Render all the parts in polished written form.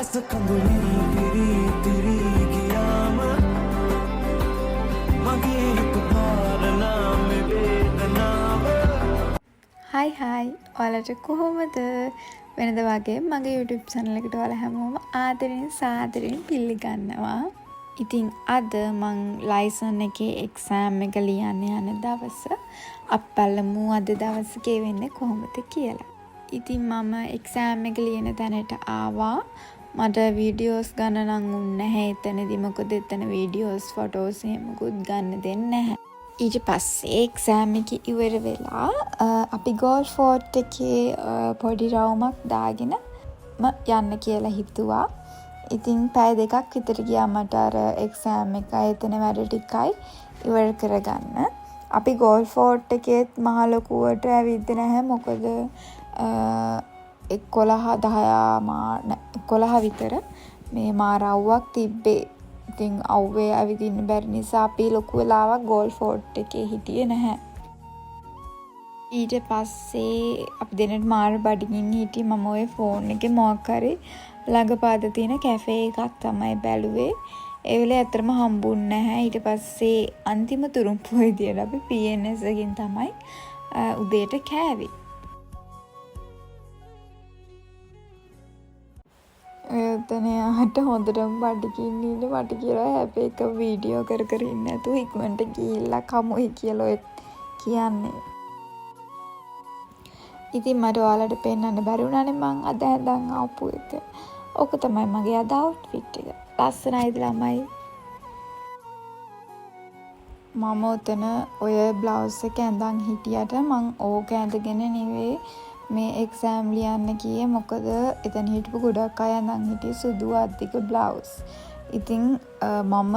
ඇස කඳුලි පිරී තිරී ගියාම මගේ හිත පාරනා මේ වේදනාව. හයි ඔයාලට කොහොමද? වෙනද වගේ මගේ YouTube channel එකට ඔයාලා හැමෝම ආදරෙන් සාදරෙන් පිළිගන්නවා. ඉතින් අද මං ලයිසන් එකේ එක්සෑම් එක ලියන්න යන දවස. අපි බලමු අද දවසේ වෙන්නේ කොහොමද කියලා. ඉතින් මම එක්සෑම් එක ලියන තැනට ආවා. මට වීඩියෝස් ගන්න නම් උන්නේ නැහැ එතනදී. මොකද එතන වීඩියෝස් ෆොටෝස් එහෙමකුත් ගන්න දෙන්නේ නැහැ. ඊට පස්සේ එක්සෑම් එක ඉවර වෙලා අපි ගෝල් ෆෝර්ට් එකේ පොඩි රවුමක් දාගෙන යන්න කියලා හිතුවා. ඉතින් පැය 2ක් විතර ගියා මට අර එක්සෑම් එකයි එතන වැඩ ටිකයි ඉවර කරගන්න. අපි ගෝල් ෆෝර්ට් එකේත් මහ ලොකුවට ඇවිද්දේ නැහැ. මොකද 11 විතර මේ මාරව්වක් තිබ්බේ. ඉතින් අව්වේ ඇවිදින්න බැරි නිසා අපි ලොකු වෙලාවක් ගෝල් ෆෝර්ට් එකේ හිටියේ නැහැ. ඊට පස්සේ අපි දෙන්නට මාර බඩගින්න හිටියේ. මම ওই ෆෝන් එකේ මොකක් හරි ළඟපාත තියෙන කැෆේ එකක් තමයි බැලුවේ. ඒ වෙලේ ඇත්තටම හම්බුන්නේ නැහැ. ඊට පස්සේ අන්තිම තුරුම්පුව විදියට අපි PNS එකකින් තමයි උදේට කෑවේ. එතන යාට හොඳටම බඩගින්න ඉන්න මට කියලා හැබැයි එක වීඩියෝ කර ඉන්න නැතුව ඉක්මනට ගිහිල්ලා කමුයි කියලා ඔය කියන්නේ. ඉතින් මට ඔයාලට පෙන්වන්න බැරි වුණානේ මං අද හැඳන් ආපු එක. ඕක තමයි මගේ අද අවුට්ෆිට් එක. ලස්සනයිද ළමයි? මම උතන ඔය බ්ලවුස් එක ඇඳන් හිටියට මං ඕක ඇඳගෙන නෙවෙයි මේ එක්සෑම් ලියන්න ගියේ. මොකද එතන හිටපු ගොඩක් අය අඳන් හිටියේ සුදු අද්දික බ්ලවුස්. ඉතින් මම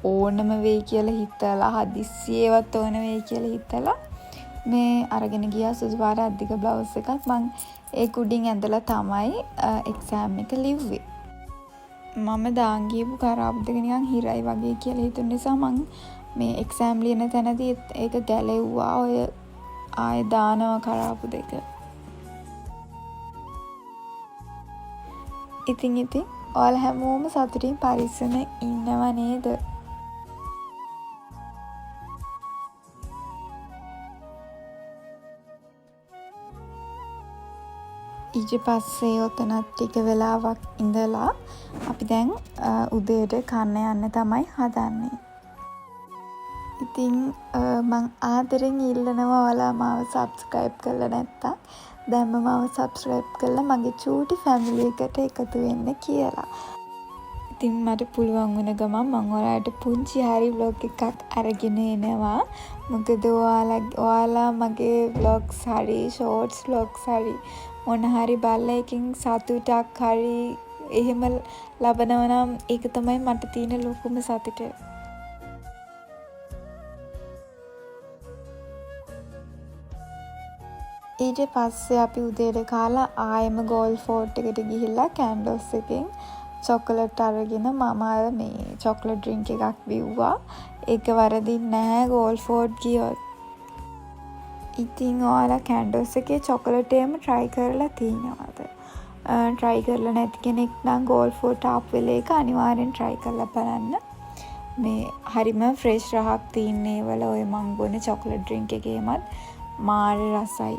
ඕනම වෙයි කියලා හිතලා හදිස්සියේවත් ඕන වෙයි කියලා හිතලා මේ අරගෙන ගියා සුදු පාට අද්දික බ්ලවුස් එකක්. මං ඒ කුඩින් ඇඳලා තමයි එක්සෑම් එක ලිව්වේ. මම දාන් ගියපු කරාබ් දෙක නිකන් හිරයි වගේ කියලා හිතුන නිසා මං මේ එක්සෑම් ලියන තැනදී ඒක ගැලෙව්වා. ඔය ආයෙ දානවා කරාපු දෙක. ඉතින් ඔයාලා හැමෝම සතුටින් පරිස්සම ඉන්නව නේද? ඊට පස්සේ ඔතනත් ටික වෙලාවක් ඉඳලා අපි දැන් උදේට කන්න යන්න තමයි හදන්නේ. ඉතින් මං ආදරෙන් ඉල්ලනවා ඔයාලා මාව සබ්ස්ක්‍රයිබ් කරලා නැත්තම් දැන්ම මාව සබ්ස්ක්‍රයිබ් කරලා මගේ චූටි ෆැමිලි එකට එකතු වෙන්න කියලා. ඉතින් මට පුළුවන් වුණ ගමන් මං ඔයාලට පුංචි හරි vlog එකක් අරගෙන එනවා. මොකද ඔයාලා මගේ vlogs හරි shorts vlogs හරි මොන හරි බලලා එකකින් සතුටක් හරි එහෙම ලබනවා නම් ඒක තමයි මට තියෙන ලොකුම සතුට. ඊට පස්සේ අපි උදේට කාලා ආයෙම ගෝල් ෆෝර්ට් එකට ගිහිල්ලා කැන්ඩෝස් එකෙන් චොකලට් අරගෙන මම අර මේ චොකලට් ඩ්‍රින්ක් එකක් බිව්වා. ඒක වරදින්නේ නැහැ ගෝල් ෆෝර්ට් ගියොත්. ඉතින් ඔයාලා කැන්ඩෝස් එකේ චොකලට් එකම try කරලා තියෙනවද? try කරලා නැති කෙනෙක් නම් ගෝල් ෆෝර්ට් ආප් වෙලේක අනිවාර්යෙන් try කරලා බලන්න. මේ හරිම ෆ්‍රෙෂ් රහක් තියෙන ඒවල ඔය මං බොන චොකලට් ඩ්‍රින්ක් එකේමත් මාර රසයි.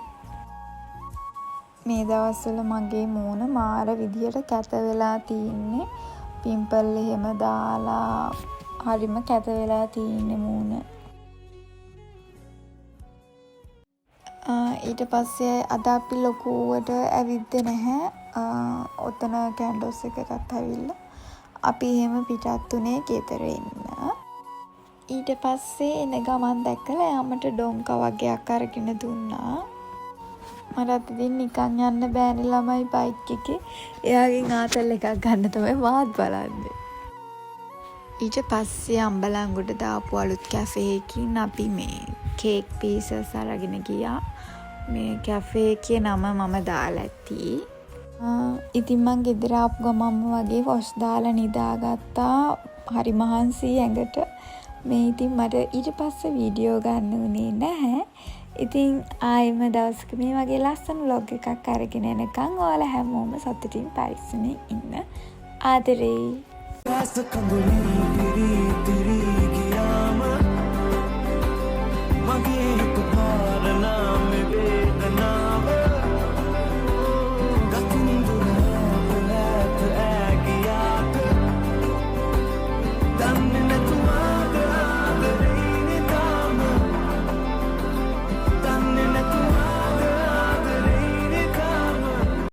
මේ දවස්වල මගේ මූණ මාර විදියට කැත වෙලා තින්නේ. පිම්පල් එහෙම දාලා හරිම කැත වෙලා තින්නේ මූණ. ඊට පස්සේ අද අපි ලොකුවට ඇවිද්දේ නැහැ. ඔතන කැන්ඩෝස් එකටත් ඇවිල්ලා අපි එහෙම පිටත් උනේ ගෙදර එන්න. ඊට පස්සේ එන ගමන් දැක්කලා යාමට ඩොංකා වගේක් අරගෙන දුන්නා. මට ඉතින් නිකන් යන්න බෑනේ ළමයි බයික් එකේ. එයාගෙන් ආතල් එකක් ගන්න තමයි මාත් බලන්නේ. ඊට පස්සේ අම්බලන්ගොඩ දාපු අලුත් කැෆේ එකකින් අපි මේ කේක් පීසස් අරගෙන ගියා. මේ කැෆේ එකේ නම මම දාලා ඇති. ඉතින් මං ගෙදර ආපු ගමන්ම වගේ වොෂ් දාලා නිදාගත්තා. හරි මහන්සි ඇඟට. මේ ඉතින් මට ඊට පස්සේ වීඩියෝ ගන්න උනේ නැහැ. ඉතින් ආයෙම දවසක මේ වගේ ලස්සන vlog එකක් අරගෙන එනකන් ඔයාලා හැමෝම සතුටින් පරිස්සමෙන් ඉන්න. ආදරේ. रास कंगुली तेरी तेरी